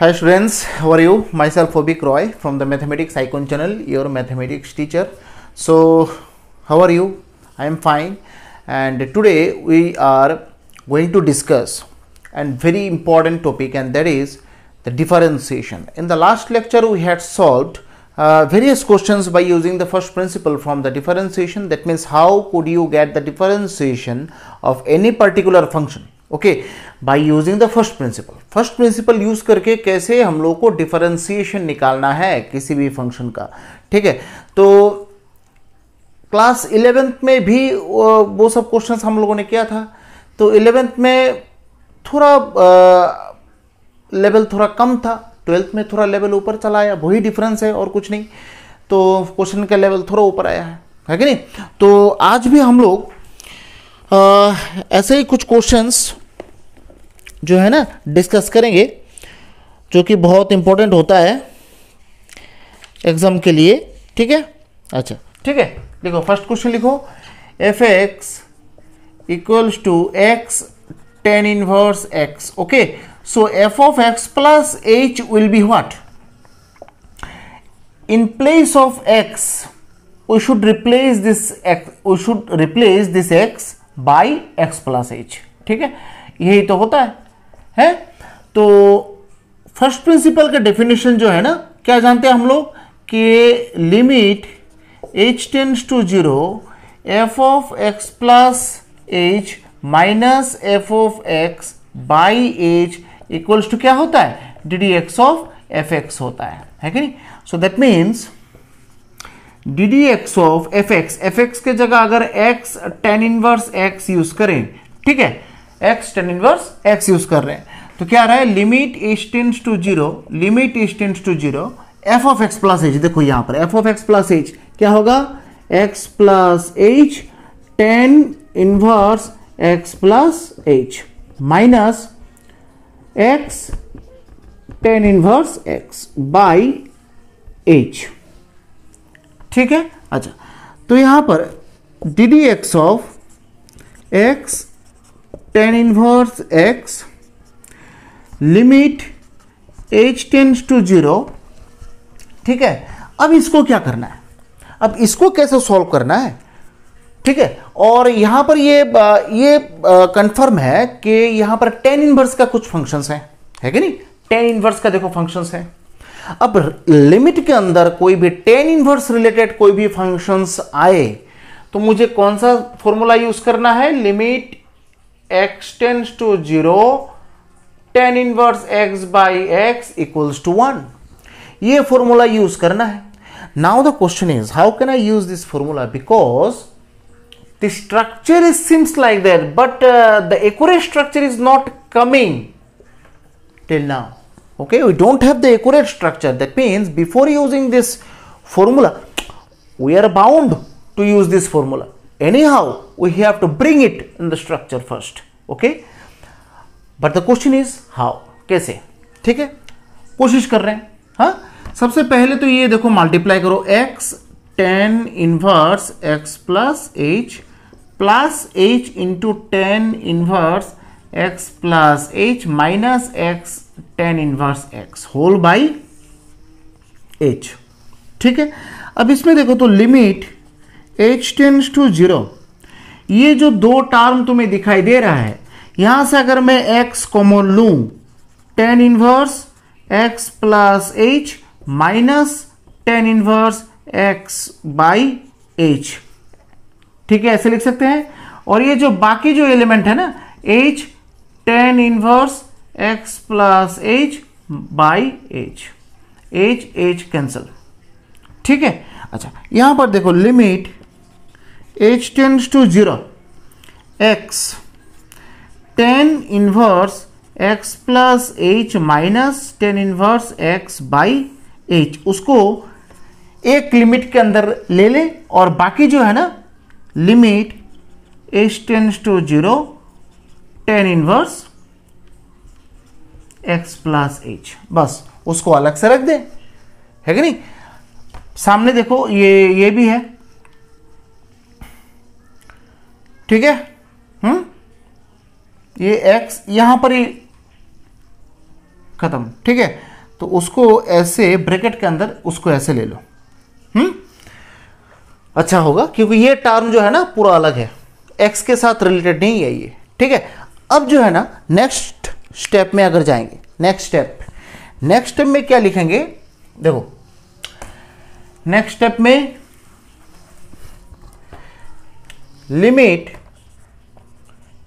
Hi students, how are you? Myself Obik Roy from the Mathematics Icon channel, your mathematics teacher. So, how are you? I am fine, and today we are going to discuss a very important topic, and that is the differentiation. In the last lecture we had solved various questions by using the first principle from the differentiation. That means how could you get the differentiation of any particular function, okay, by using the first principle use करके कैसे हम लोग को differentiation निकालना है किसी भी function का। ठीक है, तो क्लास 11th में भी वो सब क्वेश्चंस हम लोगों ने किया था। तो 11th में थोड़ा लेवल थोड़ा कम था, 12th में थोड़ा लेवल ऊपर चला आया, वही डिफरेंस है और कुछ नहीं। तो क्वेश्चन का लेवल थोड़ा ऊपर आया है कि नहीं। तो आज भी हम लोग ऐसे ही कुछ क्वेश्चंस जो है ना डिस्कस करेंगे, जो कि बहुत इंपॉर्टेंट होता है एग्जाम के लिए। ठीक है, अच्छा ठीक है, देखो फर्स्ट क्वेश्चन लिखो, f x equals to x tan inverse x. Okay, so f of x plus h will be what? In place of x we should replace this x by x plus h। ठीक है, यही तो होता है। तो first principle का definition जो है ना, क्या जानते हैं हम लोग कि limit h tends to 0 f of x plus h minus f of x by h equals to क्या होता है? ddx ऑफ fx होता है कि नहीं। So that means ddx of fx के जगह अगर x tan inverse x use करें, ठीक है, x tan inverse x use कर रहे हैं, तो क्या आ रहा है? Limit h tends to 0 f of x plus h। देखो यहां पर f of x plus h क्या होगा? x plus h tan inverse x plus h minus x tan inverse x by h। ठीक है, अच्छा, तो यहां पर ddx of x tan inverse x limit h tends to 0। ठीक है, अब इसको क्या करना है? अब इसको कैसे सॉल्व करना है? ठीक है, और यहां पर ये कंफर्म है कि यहां पर tan इनवर्स का कुछ फंक्शंस हैं, है कि नहीं? tan इनवर्स का देखो फंक्शंस हैं। अब लिमिट के अंदर कोई भी tan इनवर्स रिलेटेड कोई भी फंक्शंस आए तो मुझे कौन सा फॉर्मूला यूज करना है? Limit x tends to 0 tan inverse x by x equals to 1। ये फॉर्मूला यूज करना है। Now the question is how can I use this formula? Because the structure is seems like that, but the accurate structure is not coming till now। Okay, we don't have the accurate structure. That means before using this formula we are bound to use this formula anyhow, we have to bring it in the structure first। Okay, but the question is how, कैसे? ठीक है, कोशिश कर रहे हैं। हाँ, सबसे पहले तो ये देखो मल्टीप्लाई करो, x tan inverse x plus h into tan inverse x plus h minus x tan inverse x whole by h। ठीक है, अब इसमें देखो तो लिमिट h टेंड्स टू 0, ये जो दो टर्म तुम्हें दिखाई दे रहा है, यहां से अगर मैं x कॉमन लूं, tan inverse x plus h minus tan inverse x by h। ठीक है, ऐसे लिख सकते हैं। और ये जो बाकी जो एलिमेंट है ना, h tan inverse x plus h by h cancel. ठीक है, अच्छा, यहां पर देखो limit h tends to 0 x tan inverse x plus h minus tan inverse x by h, उसको एक लिमिट के अंदर ले ले, और बाकी जो है ना limit h tends to 0 tan inverse x plus h, बस उसको अलग से रख दे, है कि नहीं। सामने देखो ये भी है, ठीक है, ये x यहां पर ही खत्म। ठीक है, तो उसको ऐसे ब्रैकेट के अंदर उसको ऐसे ले लो। अच्छा होगा, क्योंकि ये टर्म जो है ना पूरा अलग है, एक्स के साथ रिलेटेड नहीं है ये। ठीक है, अब जो है ना नेक्स्ट स्टेप में अगर जाएंगे, नेक्स्ट स्टेप में क्या लिखेंगे, देखो नेक्स्ट स्टेप में लिमिट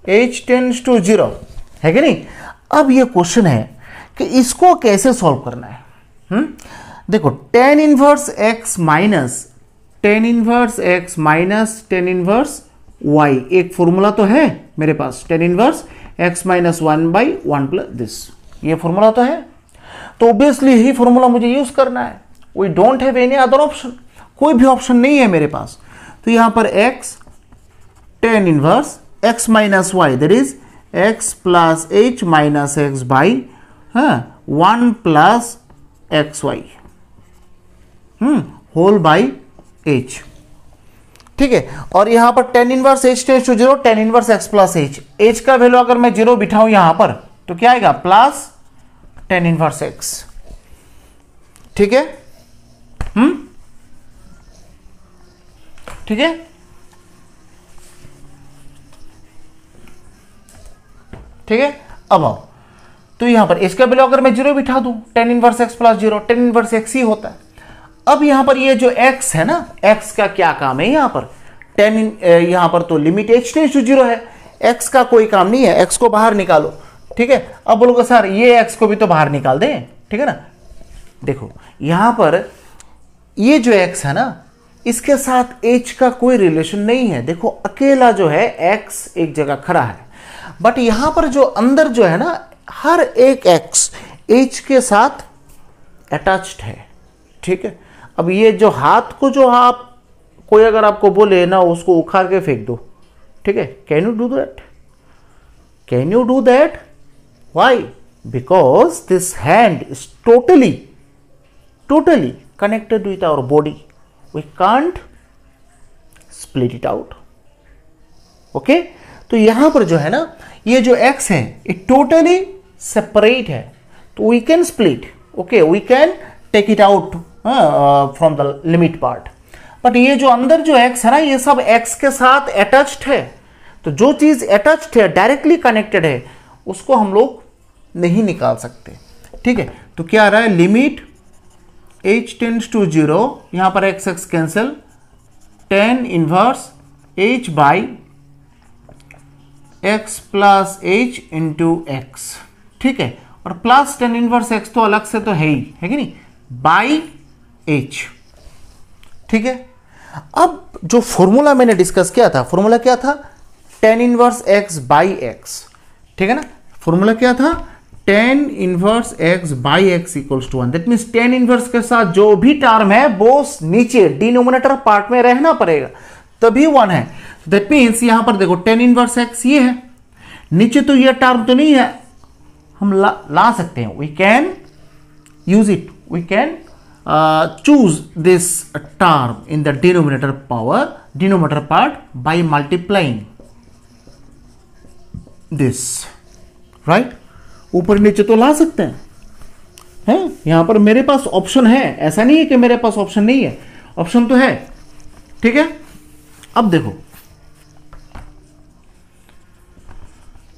h टेंड्स टू 0 है कि नहीं। अब ये क्वेश्चन है कि इसको कैसे सॉल्व करना है। देखो tan inverse x minus tan inverse y, एक फॉर्मूला तो है मेरे पास, tan inverse x minus 1/1 plus this, ये फॉर्मूला तो है। तो ऑब्वियसली यही फॉर्मूला मुझे यूज करना है। We don't have any other option, कोई भी ऑप्शन नहीं है मेरे पास। तो यहां पर x tan inverse x minus y, that is x plus h minus x by 1 plus x y whole by h। ठीक है, और यहां पर tan inverse h tends to 0, tan inverse x plus h का वैल्यू अगर मैं 0 बिठाऊं यहां पर तो क्या आएगा, प्लस tan इनवर्स x। ठीक है, ठीक है, ठीक है। अब आओ, तो यहां पर इसका वैल्यू अगर मैं 0 बिठा दूं, tan inverse x plus 0, tan inverse x ही होता है। अब यहां पर ये जो x है ना, x का क्या काम है यहां पर, यहां पर तो लिमिट h टेंड्स टू 0 है, x का कोई काम नहीं है, x को बाहर निकालो। ठीक है, अब बोलोगे सर ये x को भी तो बाहर निकाल दें, ठीक है ना। देखो यहां पर ये जो x है ना, इसके साथ h का कोई रिलेशन नहीं है। देखो अकेला जो है x एक जगह खड़ा है, बट यहां पर जो अंदर जो है ना, हर एक x h के साथ अटैच्ड है। ठीक है, अब ये जो हाथ को जो आप कोई अगर आपको बोले ना उसको उखाड़ के फेंक दो, ठीक है, can you do that, can you do that, why, because this hand is totally connected with our body, we can't split it out। Okay, तो यहां पर जो है ना, ये जो x है ये टोटली सेपरेट है, तो we can split, okay, we can take it out from the limit part. But ये जो अंदर जो x है ना, ये सब x के साथ अटैच्ड है, तो जो चीज अटैच्ड है, डायरेक्टली कनेक्टेड है, उसको हम लोग नहीं निकाल सकते। ठीक है, तो क्या आ रहा है, लिमिट h टेंड्स टू 0, यहां पर x cancel, tan inverse h by x plus h into x। ठीक है, और प्लस tan इनवर्स x तो अलग से तो है ही, है कि नहीं, बाई h। ठीक है, अब जो फॉर्मूला मैंने डिस्कस किया था, फॉर्मूला क्या था, tan inverse x by x। ठीक है ना, फॉर्मूला क्या था, tan inverse x by x equals to 1। That means tan inverse के साथ जो भी टर्म है वो नीचे डिनोमिनेटर पार्ट में रहना पड़ेगा, तभी 1 है। दैट मीन्स यहां पर देखो tan इनवर्स x ये है, नीचे तो ये टर्म तो नहीं है, हम ला सकते हैं, we can use it, we can choose this term in the denominator part by multiplying this, right. ऊपर नीचे तो ला सकते हैं, यहां पर मेरे पास ऑप्शन है, ऐसा नहीं है कि मेरे पास ऑप्शन नहीं है, ऑप्शन तो है। ठीक है, अब देखो,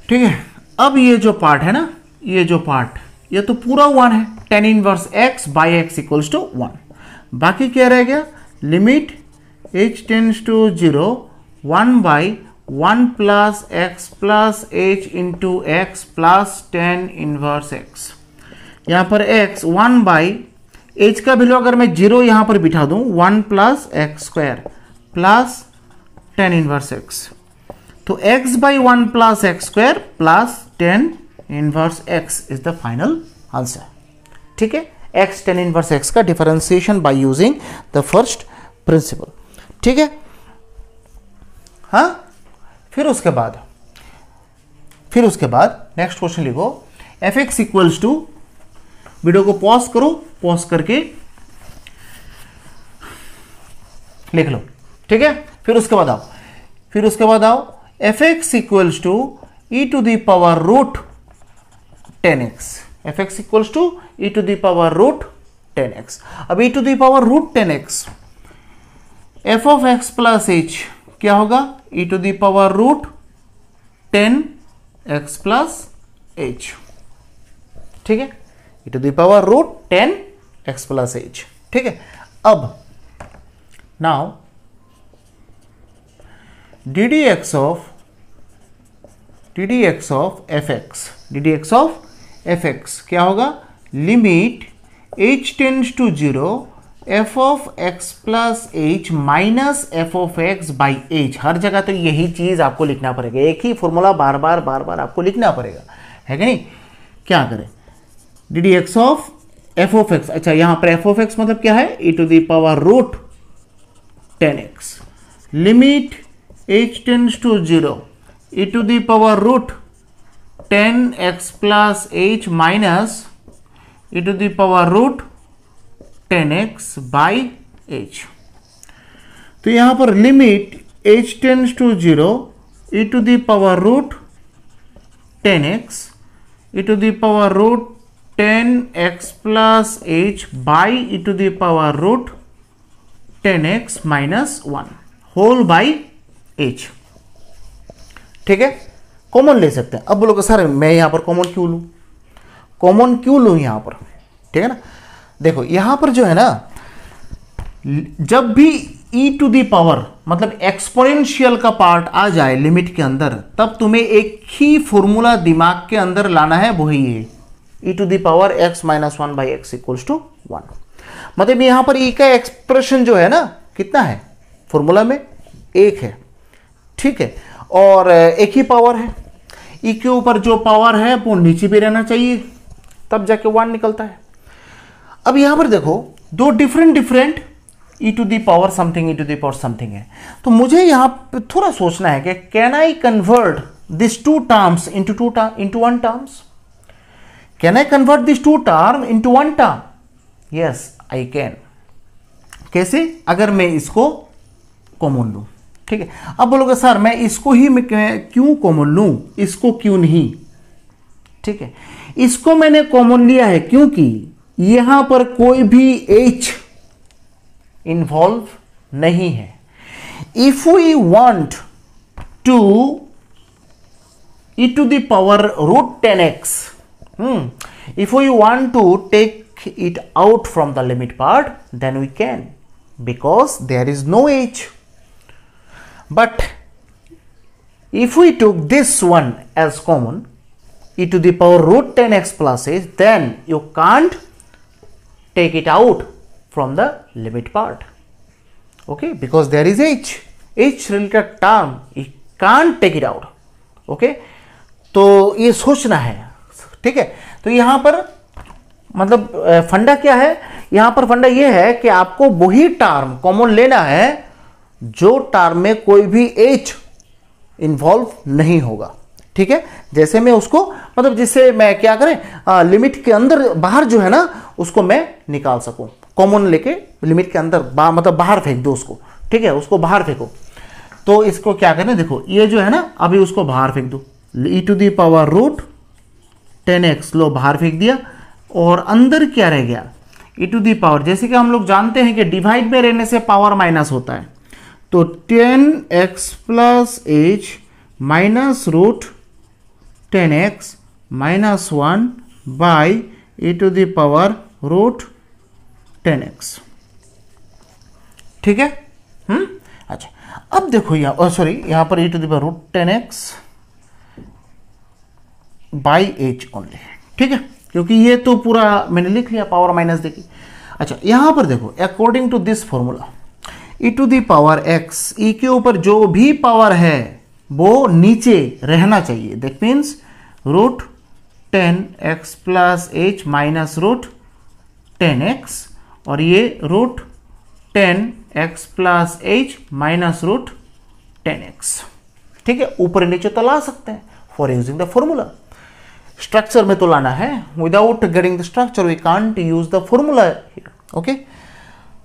ठीक है, अब ये जो पार्ट है ना, ये जो पार्ट, ये तो पूरा 1 है, tan inverse x by x equals to 1। बाकी क्या रह गया, limit h tends to 0, 1 by 1 plus x plus h into x plus tan inverse x। यहां पर x 1 बाई h का वैल्यू अगर मैं 0 यहां पर बिठा दूं, 1 plus x square plus tan inverse x, तो x by 1 plus x square plus tan inverse x is the final answer. ठीक है, x tan इनवर्स x का differentiation by using the first principle. ठीक है, हाँ, फिर उसके बाद नेक्स्ट क्वेश्चन लिखो, fx इक्वल्स टू, वीडियो को पॉज करो, पॉज करके लिख लो। ठीक है, फिर उसके बाद आओ, fx equals to e to the power root 10x, f x equals to e to the power root 10x। अब e to the power root 10x f of x plus h क्या होगा, e to the power root 10x plus h, ठीक है, e to the power root 10x plus h, ठीक है। अब now d d x of f x क्या होगा, limit h tends to 0 f of x plus h minus f of x by h. हर जगह तो यही चीज आपको लिखना पड़ेगा, एक ही फॉर्मूला बार बार आपको लिखना पड़ेगा, है कि नहीं। क्या करें, d d x of f of x, अच्छा यहां पर एफ ऑफ एक्स मतलब क्या है, e to the power root 10x, limit h tends to 0 e to the power root 10x plus h minus e to the power root 10x by h। तो यहां पर limit h tends to 0 e to the power root 10x e to the power root 10x plus h by e to the power root 10x minus 1 whole by h, ठीक है। Common ले सकते हैं। अब बोलोगे सर मैं यहां पर कॉमन क्यों लूं यहां पर, ठीक है ना। देखो यहां पर जो है ना, जब भी e टू दी पावर मतलब एक्सपोनेंशियल का पार्ट आ जाए लिमिट के अंदर, तब तुम्हें एक ही फॉर्मूला दिमाग के अंदर लाना है, वही है e to the power x minus 1 by x equals to 1। मतलब यहां पर e का एक्सप्रेशन जो है ना कितना है, फॉर्मूला में 1 है, ठीक है, और एक ही पावर है, e के ऊपर जो पावर है वो नीचे भी रहना चाहिए, तब जाके 1 निकलता है। अब यहां पर देखो दो different e to the power something, e to the power something है, तो मुझे यहां पे थोड़ा सोचना है कि can I convert this to terms into one terms, can I convert this to term into one term, yes I can. कैसे, अगर मैं इसको कॉमन लूं, ठीक है। अब बोलोगे सर मैं इसको ही क्यों कॉमन लूं, इसको क्यों नहीं, ठीक है। इसको मैंने कॉमन लिया है क्योंकि यहां पर कोई भी h इन्वॉल्व नहीं है। If we want to e to the power root 10x, if we want to take it out from the limit part, then we can, because there is no h. But if we took this one as common, e to the power root 10x plus h, then you can't take it out from the limit part, okay, because there is h related term, you can't take it out, okay। तो ये सोचना है, ठीक है। तो यहां पर मतलब फंडा क्या है, यहां पर फंडा ये है कि आपको वही टर्म कॉमन लेना है जो टर्म में कोई भी h इन्वॉल्व नहीं होगा, ठीक है। जैसे मैं उसको मतलब जिससे मैं क्या करें, लिमिट के अंदर बाहर जो है ना उसको मैं निकाल सकूं, कॉमन लेके लिमिट के अंदर मतलब बाहर फेंक दो उसको, ठीक है, उसको बाहर फेंको। तो इसको क्या करें, देखो ये जो है ना अभी उसको बाहर फेंक दो, e to the power root 10x लो बाहर फेंक दिया, और अंदर क्या रह गया, e टू दी पावर, जैसे कि हम लोग जानते हैं कि डिवाइड में रहने से पावर माइनस होता है, तो 10x plus h minus root 10x minus 1 by e to the power root 10x, ठीक है। अच्छा अब देखो यहां सॉरी यहां पर e to the power root 10x by h only, ठीक है, क्योंकि ये तो पूरा मैंने लिख लिया, पावर माइनस देखी। अच्छा यहां पर देखो according to this formula e to the power x, e के ऊपर जो भी पावर है वो नीचे रहना चाहिए, that means root 10x plus h minus root 10x, और ये root 10x plus h minus root 10x, ठीक है। ऊपर नीचे तो ला सकते हैं for using the formula, structure में तो लाना है, without getting the structure we can't use the formula, okay.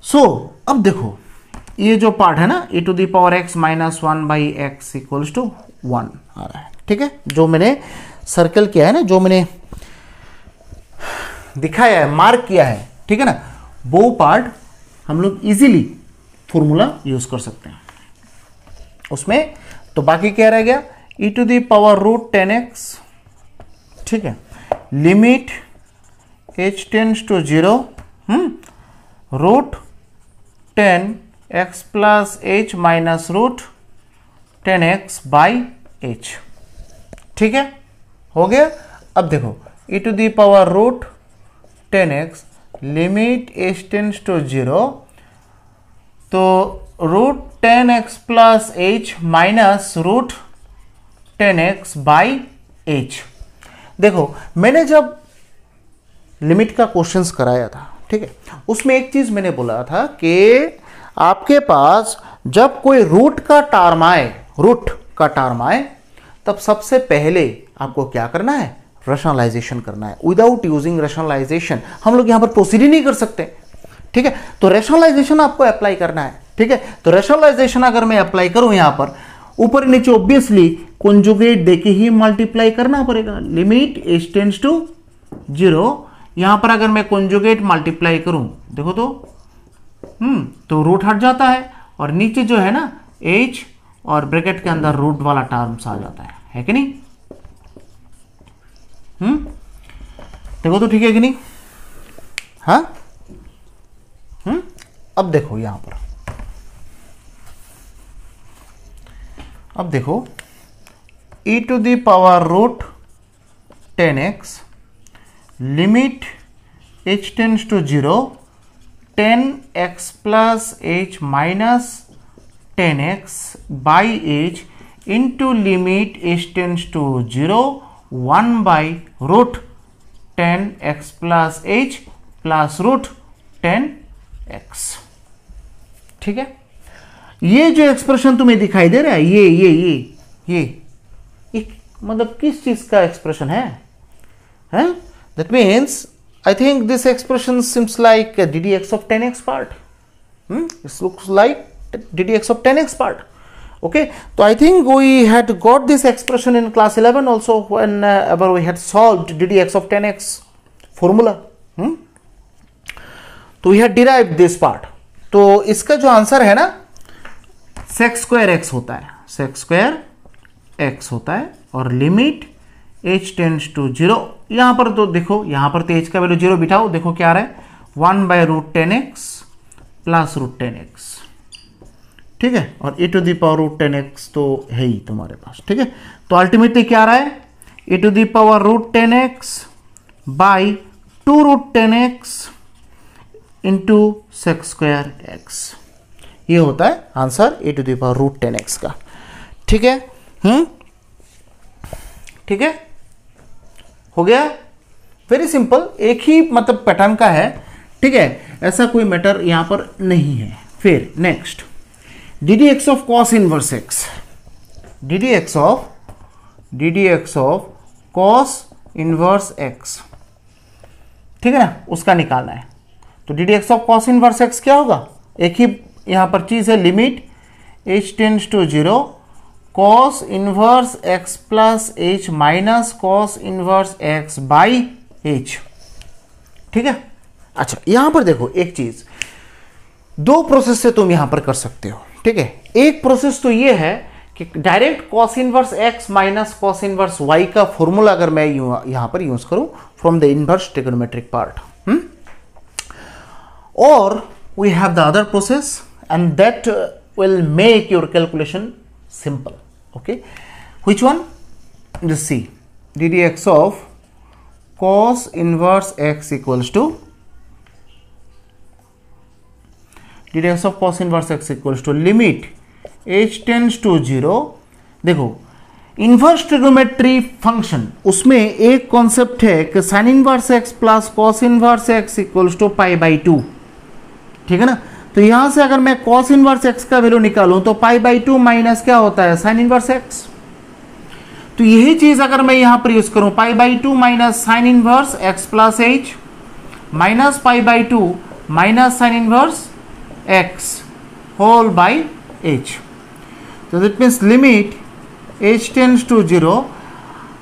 So अब देखो ये जो पार्ट है ना e to the power x minus 1 by x equals to 1 आ रहा है, ठीक है। जो मैंने सर्कल किया है ना, जो मैंने दिखाया है, मार्क किया है, ठीक है ना, वो पार्ट हम लोग इजीली फॉर्मूला यूज कर सकते हैं उसमें। तो बाकी क्या रह गया, e to the power root 10x, ठीक है, limit h tends to 0 root 10x plus h minus root 10x by h, ठीक है, हो गया। अब देखो e to the power root 10x limit h tends to 0, तो root 10x plus h minus root 10x by h। देखो मैंने जब लिमिट का क्वेश्चंस कराया था, ठीक है, उसमें एक चीज मैंने बोला था कि आपके पास जब कोई रूट का टर्म आए तब सबसे पहले आपको क्या करना है, रैशनलाइजेशन करना है। विदाउट यूजिंग रैशनलाइजेशन हम लोग यहां पर प्रोसीड ही नहीं कर सकते, ठीक है। तो रैशनलाइजेशन आपको अप्लाई करना है, ठीक है। तो रैशनलाइजेशन अगर मैं अप्लाई करूं यहां पर ऊपर नीचे ऑब्वियसली कॉन्जुगेट देके ही मल्टीप्लाई करना पड़ेगा। लिमिट h टेंड्स टू 0, यहां पर अगर मैं कॉन्जुगेट मल्टीप्लाई करूं, देखो तो रूट हट जाता है और नीचे जो है ना h और ब्रैकेट के अंदर रूट वाला टर्म्स आ जाता है कि नहीं? देखो तो ठीक है कि नहीं? हाँ, अब देखो यहां पर, अब देखो e to the power root 10x limit h tends to 0 10x plus h minus 10x by h into limit h tends to 0 1 by root 10x plus h plus root 10x, ठीक है। ये जो एक्सप्रेशन तुम्हें दिखाई दे रहा है, ये मतलब किस चीज का एक्सप्रेशन है? That means I think this expression seems like ddx of 10x part. This looks like ddx of 10x part. Okay, so I think we had got this expression in class 11 also whenever we had solved ddx of 10x formula. तो we had derived this part. तो इसका जो answer है ना sec square x होता है, sec square x होता है और लिमिट h टेंड्स टू 0, यहां पर तो देखो यहां पर तो h का वैल्यू 0 बिठाओ, देखो क्या आ रहा है 1 by root 10x plus root 10x, ठीक है, और e to the power root 10x तो है ही तुम्हारे पास, ठीक है। तो अल्टीमेटली क्या आ रहा है, e to the power root 10x by 2 root 10x into sec square x, ये होता है answer e to the power root 10x का, ठीक है। ठीक है, हो गया, वेरी सिंपल, एक ही मतलब पैटर्न का है, ठीक है, ऐसा कोई मैटर यहां पर नहीं है। फिर next ddx of cos inverse x, ddx of cos inverse x, ठीक है ना, उसका निकालना है। तो ddx of cos inverse x क्या होगा, एक ही यहां पर चीज है, limit h tends to 0 cos inverse x plus h minus cos inverse x by h, ठीक है। अच्छा यहां पर देखो एक चीज, दो प्रोसेस से तुम यहां पर कर सकते हो, ठीक है। एक प्रोसेस तो ये है कि direct cos inverse x minus cos inverse y का फॉर्मूला अगर मैं यहां पर यूज करूं from the inverse trigonometric part, और we have the other process and that will make your calculation simple. Okay, which one? Just see, ddx of cos inverse x equals to ddx of cos inverse x equals to limit h tends to 0। देखो inverse trigonometry function, उसमें एक concept है कि sin inverse x plus cos inverse x equals to pi by 2, ठीक है ना। तो यहां से अगर मैं cos इनवर्स x का वैल्यू निकालूं तो पाई बाई 2 माइनस क्या होता है, sin इनवर्स x। तो यही चीज अगर मैं यहां पर यूज करूं, pi by 2 minus sin inverse x plus h minus pi by 2 minus sin inverse x whole by h। तो that means limit h tends to 0,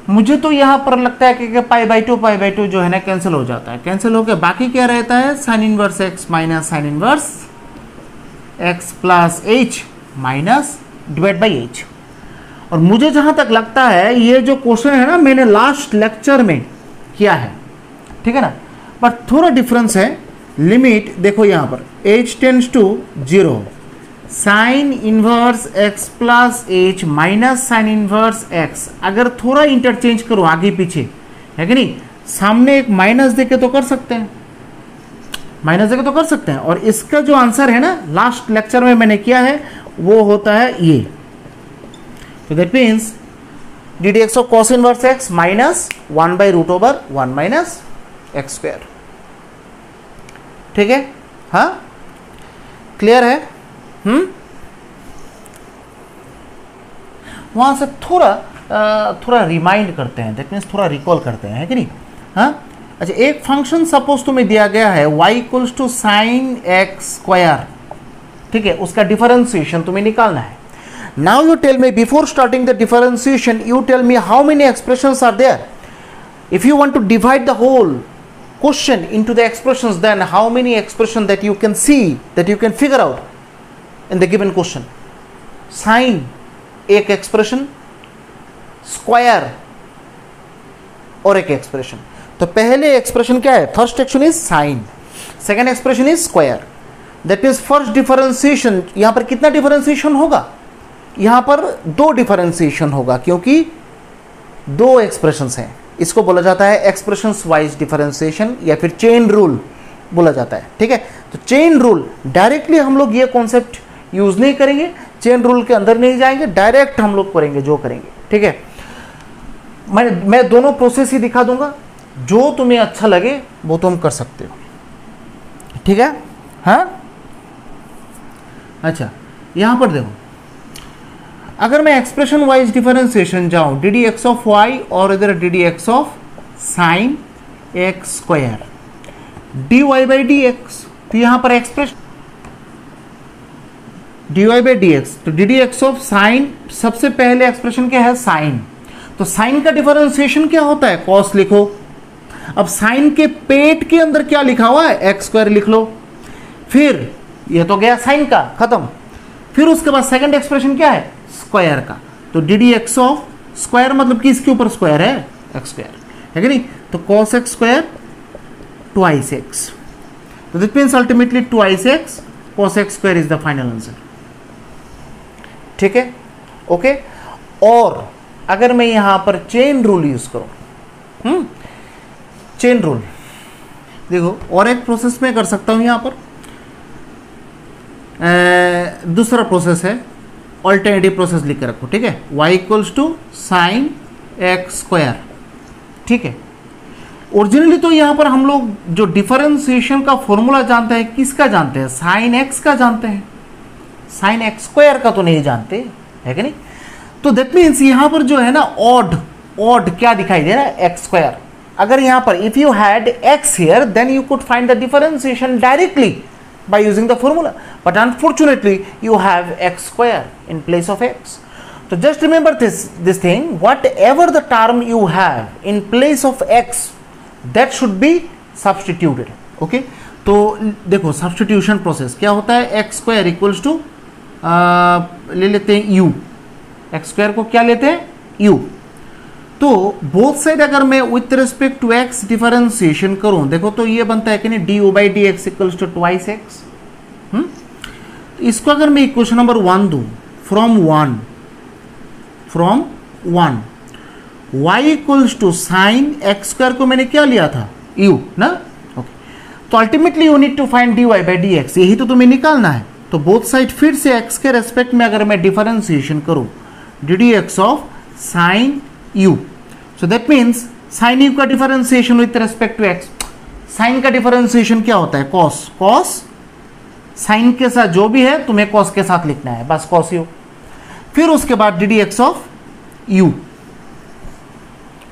मुझे तो यहाँ पर लगता है कि पाई बाई टू जो है ना कैंसिल हो जाता है, कैंसिल होकर बाकी क्या रहता है, sign inverse x minus sine inverse x plus h minus divide by H. और मुझे जहाँ तक लगता है ये जो क्वेश्चन है ना मैंने लास्ट लेक्चर में किया है, ठीक है ना, पर थोड़ा डिफरेंस है। लिमिट देखो यहाँ पर h tends to 0 sine inverse x plus h minus sine inverse x। अगर थोड़ा इंटरचेंज करो आगे पीछे, है कि नहीं, सामने एक माइनस देके तो कर सकते हैं, माइनस देके तो कर सकते हैं। और इसका जो आंसर है ना लास्ट लेक्चर में मैंने किया है वो होता है ये। तो that means D d x of cos inverse x minus 1/√1 minus x square. ठीक है, हाँ क्लियर है। वहां से थोड़ा रिमाइंड करते हैं, दैट मीन्स थोड़ा रिकॉल करते हैं, है कि नहीं। हाँ अच्छा, एक फंक्शन सपोज तुम्हें दिया गया है y equals to sine x square, ठीक है, उसका डिफरेंशिएशन तुम्हें निकालना है। Now you tell me before starting the differentiation you tell me how many expressions are there. If you want to divide the whole question into the expressions, then how many expression that you can see, that you can figure out in the given question? Sine एक expression, square और एक expression। तो पहले expression क्या है, first expression is sine, second expression is square। that means first differentiation, यहाँ पर कितना differentiation होगा, यहाँ पर 2 differentiation होगा क्योंकि 2 expressions हैं। इसको बोला जाता है एक्सप्रेशंस वाइज डिफरेंशिएशन या फिर चेन रूल बोला जाता है, ठीक है। तो चेन रूल डायरेक्टली हम लोग ये कॉन्सेप्ट यूज नहीं करेंगे, चेन रूल के अंदर नहीं जाएंगे, डायरेक्ट हम लोग करेंगे जो करेंगे, ठीक है। मैं दोनों प्रोसेस ही दिखा दूंगा, जो तुम्हें अच्छा लगे वो तुम कर सकते हो, ठीक है। हाँ अच्छा, यहां पर देखो, अगर मैं एक्सप्रेशन वाइज डिफरेंशिएशन जाऊं d d x of y और इधर d d x of sine x square d y by d x, तो यहां पर expression d y by d x, तो d d x of sine, सबसे पहले expression क्या है साइन, तो साइन का डिफरेंशिएशन क्या होता है, कॉस लिखो। अब साइन के पेट के अंदर क्या लिखा हुआ है, एक्स स्क्वायर लिख लो। फिर ये तो गया साइन का, खत्म। फिर उसके बाद सेकंड एक्सप्रेशन क्या है, स्क्वायर का, तो d d x of square मतलब कि इसके ऊपर स्क्वायर है, एक्स स्क्वायर, है कि नहीं, तो cos x square twice x, तो this means ultimately twice x cos x square is the final answer, ठीक है, ओके। और अगर मैं यहां पर चेन रूल यूज करूं, चेन रूल देखो, और एक प्रोसेस में कर सकता हूं यहां पर, दूसरा प्रोसेस है ऑल्टरनेटिव प्रोसेस लिख के रखो, ठीक है, y equals to sine x square, ठीक है। ओरिजिनली तो यहां पर हम लोग जो डिफरेंशिएशन का फॉर्मूला जानते हैं, किसका जानते हैं, साइन एक्स का जानते हैं, साइन एक्स स्क्वायर का तो नहीं जानते, है कि नहीं। तो दैट मीन्स यहां पर जो है ना ऑड क्या दिखाई दे रहा है, एक्स स्क्वायर। अगर यहां पर if you had x here then you could find the differentiation directly by using the formula, but unfortunately you have x square in place of x. So just remember this thing, whatever the term you have in place of x, that should be substituted, okay। तो देखो substitution process क्या होता है, x square equals to ले लेते हैं u, x square को क्या लेते हैं u। तो बोथ साइड अगर मैं with respect to x differentiation करूं, देखो तो ये बनता है कि नहीं, d o by d x equals to twice x. इसको अगर मैं इक्वेशन नंबर 1 दूं, from one y equals to sine x square को मैंने क्या लिया था, u ना, ओके। तो ultimately you need to find d y by d x, यही तो तुम्हें निकालना है। तो बोथ साइड फिर से x के रेस्पेक्ट में अगर मैं डिफरेंशिएशन करूं, d d x of sine u, so that means sin u का differentiation with respect to x, sine का डिफरेंशिएशन क्या होता है, कॉस साइन के साथ जो भी है तुम्हें कॉस के साथ लिखना है, बस कॉस u। फिर उसके बाद D d x of u,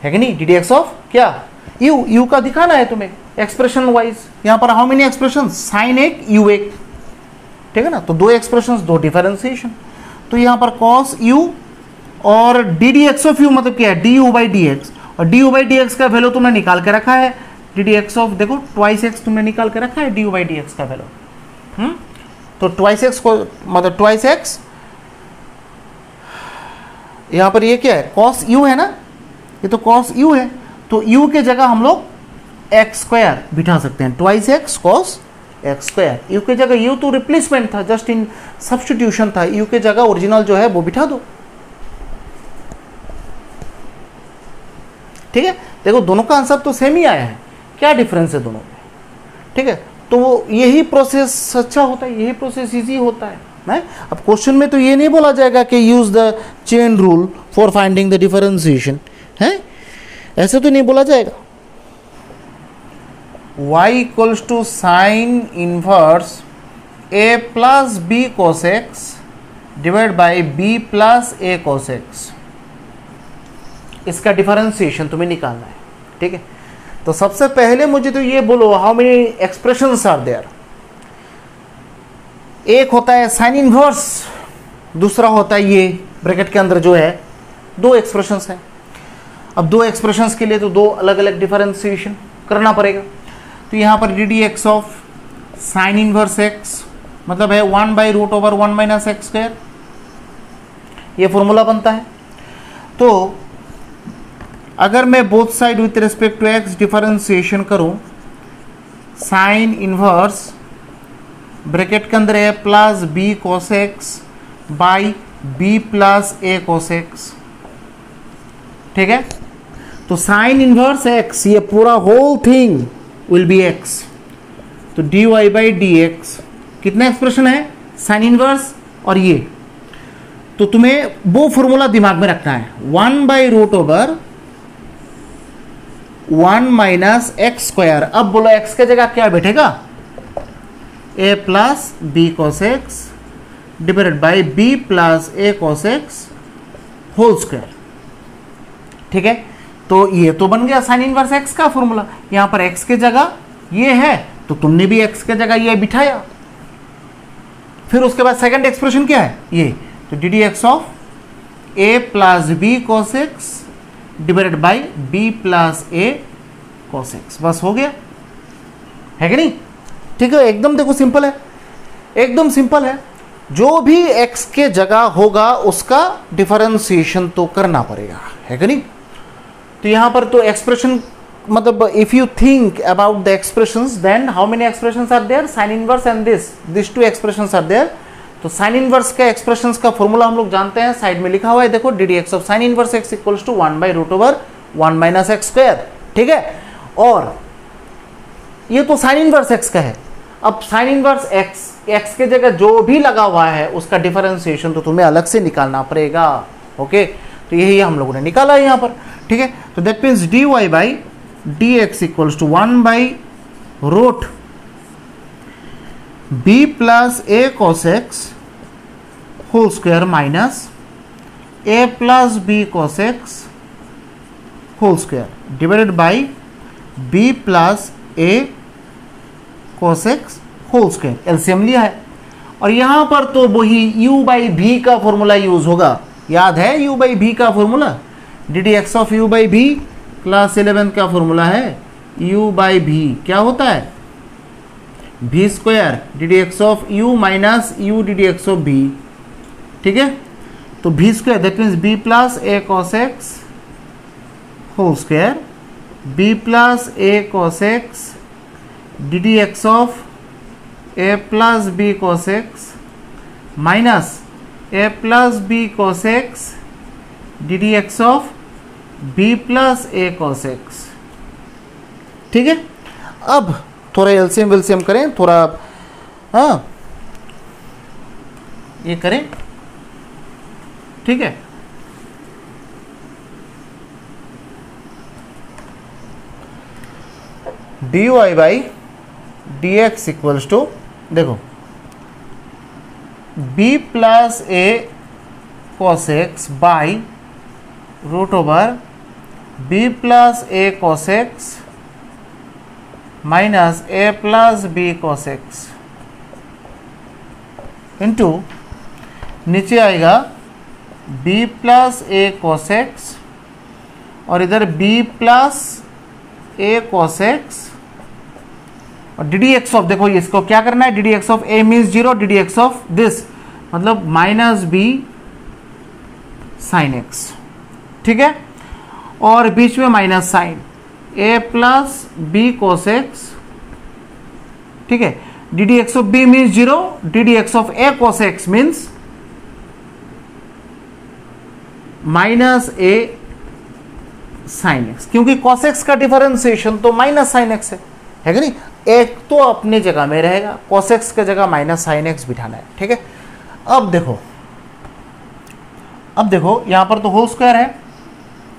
है कि नहीं, डी डी एक्स ऑफ क्या, u का दिखाना है तुम्हें एक्सप्रेशन वाइज। यहां पर हाउ मेनी एक्सप्रेशन, साइन एक u एक, ठीक है ना, तो 2 एक्सप्रेशन 2 डिफरेंशिएशन। तो यहां पर कॉस u और d d x of u मतलब क्या है, d u by d x, और d u by d x का वैल्यू तुमने निकाल के रखा है, डी डी एक्स ऑफ देखो ट्वाइस एक्स तुमने निकाल के रखा है d u by d x का वैल्यू। तो ट्वाइस एक्स को मतलब ट्वाइस एक्स, यहां पर ये क्या है, कॉस यू है ना, ये तो कॉस यू है, तो यू के जगह हम लोग एक्स स्क्वायर बिठा सकते हैं, twice x cos x square. You के जगह, यू तो रिप्लेसमेंट था, जस्ट इन सब्स्टिट्यूशन था, यू के जगह ओरिजिनल जो है वो बिठा दो। ठीक है, देखो दोनों का आंसर तो सेम ही आया है, क्या डिफरेंस है दोनों में। ठीक है, तो वो यही प्रोसेस अच्छा होता है, यही प्रोसेस इजी होता है ना। अब क्वेश्चन में तो ये नहीं बोला जाएगा कि use the chain rule for finding the differentiation, है ऐसे तो नहीं बोला जाएगा। y equals to sine inverse a plus b cos x divide by b plus a cos x, इसका डिफरेंशिएशन तुम्हें निकालना है। ठीक है, तो सबसे पहले मुझे तो ये बोलो how many expressions are there. एक होता है साइन इनवर्स, दूसरा होता है ये ब्रैकेट के अंदर जो है दो एक्सप्रेशंस हैं। अब दो एक्सप्रेशंस के लिए तो दो अलग अलग डिफरेंशिएशन करना पड़ेगा। तो यहाँ पर d d x of sine inverse x मतलब है 1 by root over 1 minus x square, ये फॉर्मूला बनता है। तो अगर मैं both side with respect to x differentiation करूं, साइन इनवर्स ब्रैकेट के अंदर है plus b cos x by b plus a cos x. ठीक है, तो साइन इनवर्स एक्स, ये पूरा whole thing will be x, तो d y by d x कितना एक्सप्रेशन है, साइन इनवर्स और ये, तो तुम्हें वो फॉर्मूला दिमाग में रखना है, 1 by root over 1 minus x square. अब बोलो एक्स के जगह क्या बैठेगा, a plus b cos x divided by b plus a cos x whole square. ठीक है, तो ये तो बन गया साइन इनवर्स एक्स का फॉर्मूला। यहां पर एक्स के जगह ये है तो तुमने भी एक्स के जगह ये बिठाया। फिर उसके बाद सेकंड एक्सप्रेशन क्या है, ये, तो d d x of a plus b cos x divided by b plus a cos x, बस हो गया, है कि नहीं। ठीक है, एकदम देखो सिंपल है, एकदम सिंपल है। जो भी x के जगह होगा उसका डिफरेंशिएशन तो करना पड़ेगा, है कि नहीं। तो यहां पर तो एक्सप्रेशन मतलब if you think about the expressions then how many expressions are there, sine inverse and this two expressions are there. तो साइन इनवर्स के एक्सप्रेशंस का फॉर्मूला हम लोग जानते हैं, साइड में लिखा हुआ है देखो, d d x of sine inverse x equals to 1 by root over 1 minus x square. ठीक है, और ये तो साइन इनवर्स एक्स का है। अब साइन इनवर्स एक्स के जगह जो भी लगा हुआ है उसका डिफरेंशिएशन तो तुम्हें अलग से निकालना पड़ेगा। ओके, तो यही हम लोगों ने निकाला है यहाँ पर। ठीक है, तो that means d y by d x equals to 1 by root b plus a cos x whole square minus a plus b cos x whole square divided by b plus A cos x whole square, LCM लिया है। और यहां पर तो वही u by भी का formula use होगा, याद है u बाई भी का formula, D d x of u by भी क्लास 11 का फॉर्मूला है, u बाई भी क्या होता है, v square d d x of u minus u d d x of भी। ठीक है, तो v square that means b plus A cos x whole square b plus A cos x d d x of a plus b cos x minus a plus b cos x d d x of b plus a cos x. ठीक है, अब थोड़ा LCM विलसीएम करें, थोड़ा हाँ ये करें। ठीक है, d y by d x equals to देखो b plus a cos x by root over b plus a cos x minus a plus b cos x into नीचे आएगा बी प्लस ए कोसेक्स और इधर बी प्लस ए कोसेक्स और d d x of, देखो इसको क्या करना है, d d x of a means 0, d d x of this मतलब माइनस बी साइन एक्स, ठीक है, और बीच में minus sine a plus b cos x, ठीक है, d d x of b means 0, d d x of a cos x means minus a sine x, क्योंकि cos x का डिफरेंशिएशन तो माइनस साइन एक्स है कि नहीं, एक तो अपनी जगह में रहेगा, कोसेक्स की जगह माइनस साइन एक्स बिठाना है, ठीक है। अब देखो यहां पर तो होल स्क्वायर है,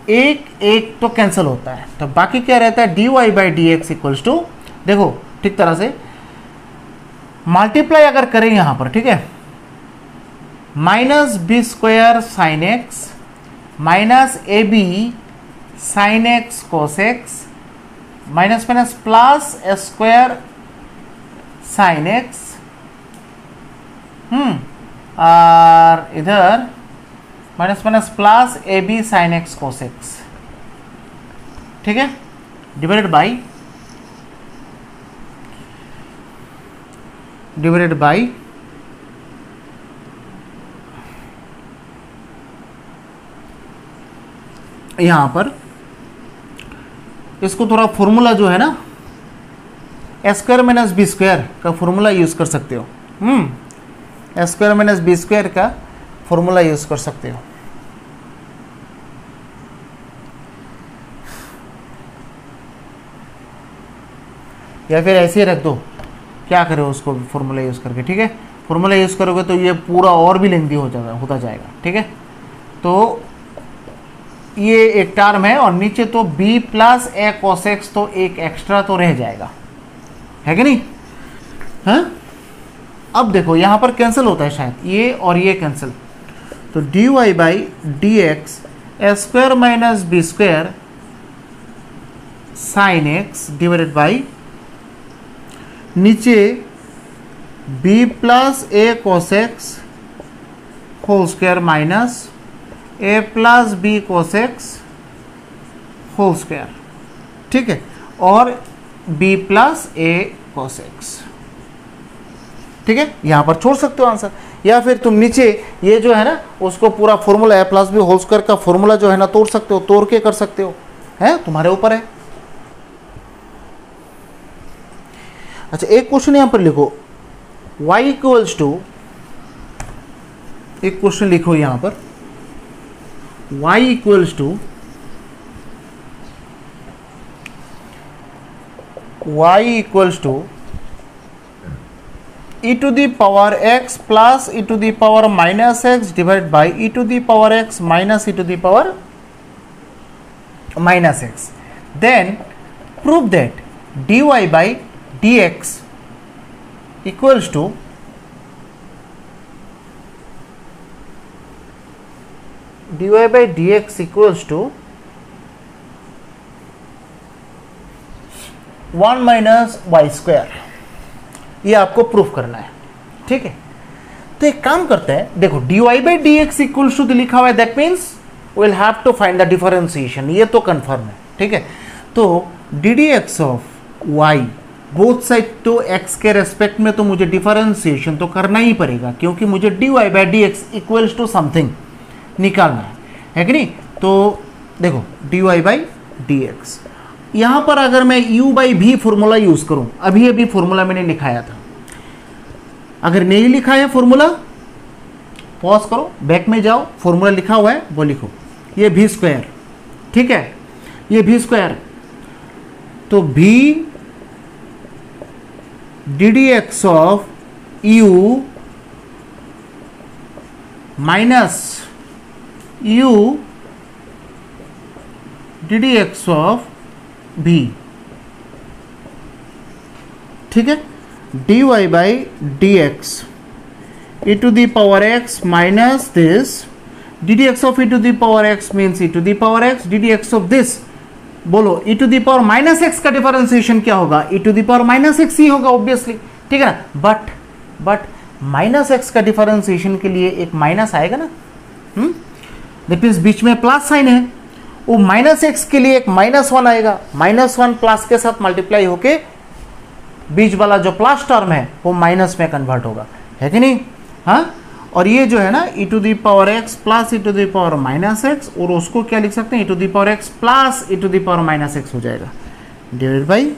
एक तो कैंसिल होता है, तो बाकी क्या रहता है, d y by d x equals to, देखो ठीक तरह से मल्टीप्लाई अगर करें यहां पर, ठीक है, minus b square sine x minus a b sine x cos x minus minus plus a square sine x, और इधर minus minus plus a b sine x cos x, ठीक है, डिवाइडेड बाई यहां पर इसको थोड़ा फॉर्मूला जो है ना ए स्क्वायर माइनस बी स्क्वायर का फॉर्मूला यूज कर सकते हो, ए स्क्वायर माइनस बी स्क्वायर का फॉर्मूला यूज कर सकते हो, या फिर ऐसे ही रख दो, क्या करो उसको फॉर्मूला यूज करके, ठीक है, फॉर्मूला यूज करोगे तो ये पूरा और भी लेंथी होता जाएगा, ठीक है। तो ये एक टर्म है और नीचे तो b प्लस ए कोसेक्स तो एक एक्स्ट्रा तो रह जाएगा, है कि नहीं, हाँ। अब देखो यहां पर कैंसिल होता है शायद, ये और ये कैंसिल, तो d y by d x a square minus b square sine x divided by नीचे b plus a cos x whole square minus a plus b cos x whole square, ठीक है, और b प्लस ए कोसेक्स, ठीक है, यहां पर छोड़ सकते हो आंसर, या फिर तुम नीचे ये जो है ना उसको पूरा फॉर्मूला ए प्लस बी होल स्क्वायर का फॉर्मूला जो है ना तोड़ सकते हो, तोड़ के कर सकते हो, है तुम्हारे ऊपर है। अच्छा एक क्वेश्चन यहां पर लिखो, y इक्वल्स टू, एक क्वेश्चन लिखो यहां पर y equals to e to the power x plus e to the power minus x divide by e to the power x minus e to the power minus x, then prove that dy by dx equals to dy by dx equals to 1 minus y square, ये आपको proof करना है, ठीक है। तो एक काम करते हैं, देखो dy by dx equals to लिखा हुआ है, that means will have to find the differentiation, ये तो कंफर्म है, ठीक है। तो ddx of y both side तो x के रेस्पेक्ट में तो मुझे डिफरेंशिएशन तो करना ही पड़ेगा, क्योंकि मुझे dy by dx equals to something निकालना है कि नहीं। तो देखो dy बाई डी एक्स, यहां पर अगर मैं u बाई भी फॉर्मूला यूज करूं, अभी फॉर्मूला मैंने लिखाया था, अगर नहीं लिखा है फॉर्मूला पॉज करो, बैक में जाओ, फॉर्मूला लिखा हुआ है वो लिखो, ये भी स्क्वायर, ठीक है, ये भी स्क्वायर, तो भी d d x of u minus u d d x of b, ठीक है, dy by d x e to the power x minus this d d x of e to the power x means e to the power x, d d x of this बोलो e to the power minus x का differentiation क्या होगा, e to the power minus x ही होगा obviously, ठीक है ना। But minus x का डिफरेंशिएशन के लिए एक माइनस आएगा ना, दैट मीन्स बीच में प्लस साइन है, वो माइनस एक्स के लिए एक -1 आएगा, -1 प्लस के साथ मल्टीप्लाई होके बीच वाला जो प्लस टर्म है वो माइनस में कन्वर्ट होगा, है कि नहीं? हाँ, और ये जो है ना e⁻x प्लस e⁻−x, और उसको क्या लिख सकते हैं, e⁻x प्लस e⁻−x हो जाएगा, divide by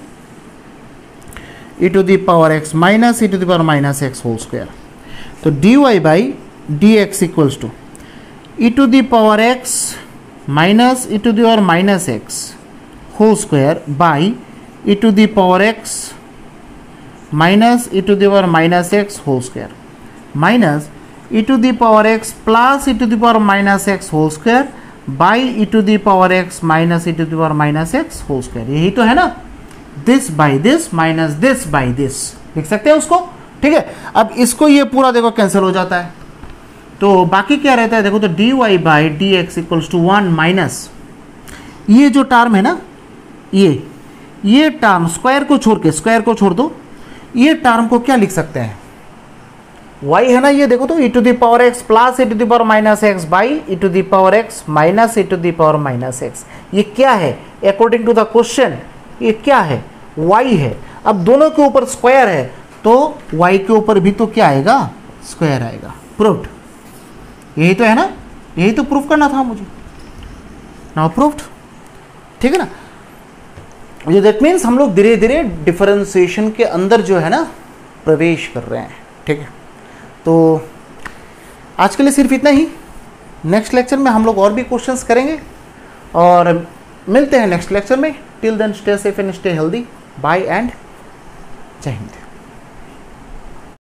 e⁻x minus e⁻−x whole square. तो dy by dx equals to e⁻x minus e⁻−x whole square by e⁻x minus e⁻−x whole square minus e⁻x plus e⁻−x whole square by e⁻x minus e⁻−x whole square. यही तो है ना, this by this minus this by this, लिख सकते हैं उसको, ठीक है। अब इसको ये पूरा देखो कैंसिल हो जाता है, तो बाकी क्या रहता है देखो, तो dy by d x equals to 1 minus ये जो टर्म है ना, ये टर्म स्क्वायर को छोड़ दो, ये टर्म को क्या लिख सकते हैं, y है ना, ये देखो तो e⁻x plus e⁻−x by e⁻x minus e⁻−x, ये क्या है अकॉर्डिंग टू द क्वेश्चन, ये क्या है, y है। अब दोनों के ऊपर स्क्वायर है तो y के ऊपर भी तो क्या आएगा, स्क्वायर आएगा, प्रूव्ड। यही तो है ना, यही तो प्रूफ करना था मुझे, नाउ प्रूव्ड, ठीक है ना। ये दैट मीन्स हम लोग धीरे धीरे डिफरेंशिएशन के अंदर जो है ना प्रवेश कर रहे हैं, ठीक है। तो आज के लिए सिर्फ इतना ही, नेक्स्ट लेक्चर में हम लोग और भी क्वेश्चंस करेंगे और मिलते हैं नेक्स्ट लेक्चर में। Till then stay safe and stay healthy, bye and जय हिंद।